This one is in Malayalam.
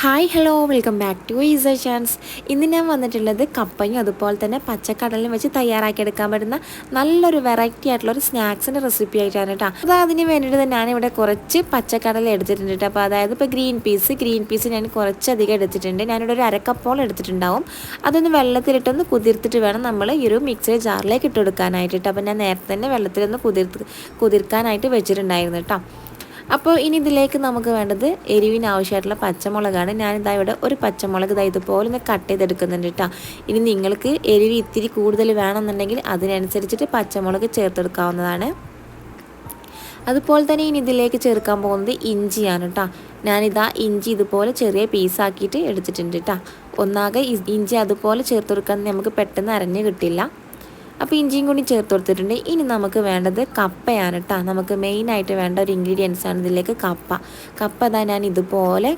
Hi hello welcome back to ഈസ ചാൻസ്. ഇന്ന് ഞാൻ വന്നിട്ടുള്ളത് കപ്പയും അതുപോലെ തന്നെ പച്ചക്കടലും വെച്ച് തയ്യാറാക്കിയെടുക്കാൻ പറ്റുന്ന നല്ലൊരു വെറൈറ്റി ആയിട്ടുള്ളൊരു സ്നാക്സിൻ്റെ റെസിപ്പി ആയിട്ടാണ് കേട്ടോ. അപ്പോൾ അതിന് വേണ്ടിയിട്ട് ഞാനിവിടെ കുറച്ച് പച്ചക്കടല എടുത്തിട്ടുണ്ട് കേട്ടോ. അപ്പോൾ അതായത് ഇപ്പോൾ ഗ്രീൻ പീസ് ഞാൻ കുറച്ചധികം എടുത്തിട്ടുണ്ട്. ഞാനിവിടെ ഒരു അരക്കപ്പോളം എടുത്തിട്ടുണ്ടാവും. അതൊന്ന് വെള്ളത്തിലിട്ടൊന്ന് കുതിർത്തിട്ട് വേണം നമ്മൾ ഈ ഒരു മിക്സിയുടെ ജാറിലേക്ക് ഇട്ട് കൊടുക്കാനായിട്ട് കേട്ടോ. അപ്പോൾ ഞാൻ നേരത്തെ തന്നെ വെള്ളത്തിലൊന്ന് കുതിർക്കാനായിട്ട് വെച്ചിട്ടുണ്ടായിരുന്നു കേട്ടോ. അപ്പോൾ ഇനി ഇതിലേക്ക് നമുക്ക് വേണ്ടത് എരിവിന് ആവശ്യമായിട്ടുള്ള പച്ചമുളകാണ്. ഞാനിതാ ഇവിടെ ഒരു പച്ചമുളക് ഇതുപോലെ ഒന്ന് കട്ട് ചെയ്തെടുക്കുന്നുണ്ട് കേട്ടോ. ഇനി നിങ്ങൾക്ക് എരിവ് ഇത്തിരി കൂടുതൽ വേണമെന്നുണ്ടെങ്കിൽ അതിനനുസരിച്ചിട്ട് പച്ചമുളക് ചേർത്തെടുക്കാവുന്നതാണ്. അതുപോലെ തന്നെ ഇനി ഇതിലേക്ക് ചേർക്കാൻ പോകുന്നത് ഇഞ്ചിയാണ് കേട്ടോ. ഞാനിതാ ഇഞ്ചി ഇതുപോലെ ചെറിയ പീസാക്കിയിട്ട് എടുത്തിട്ടുണ്ട് കേട്ടോ. ഒന്നാകെ ഇഞ്ചി അതുപോലെ ചേർത്ത് കൊടുക്കാൻ നമുക്ക് പെട്ടെന്ന് അരഞ്ഞ് കിട്ടില്ല. അപ്പോൾ ഇഞ്ചിയും കൂടി ചേർത്ത് കൊടുത്തിട്ടുണ്ട്. ഇനി നമുക്ക് വേണ്ടത് കപ്പയാണ് കേട്ടോ. നമുക്ക് മെയിനായിട്ട് വേണ്ട ഒരു ഇൻഗ്രീഡിയൻസ് ആണ് ഇതിലേക്ക് കപ്പ. കപ്പ ഞാൻ ഇതുപോലെ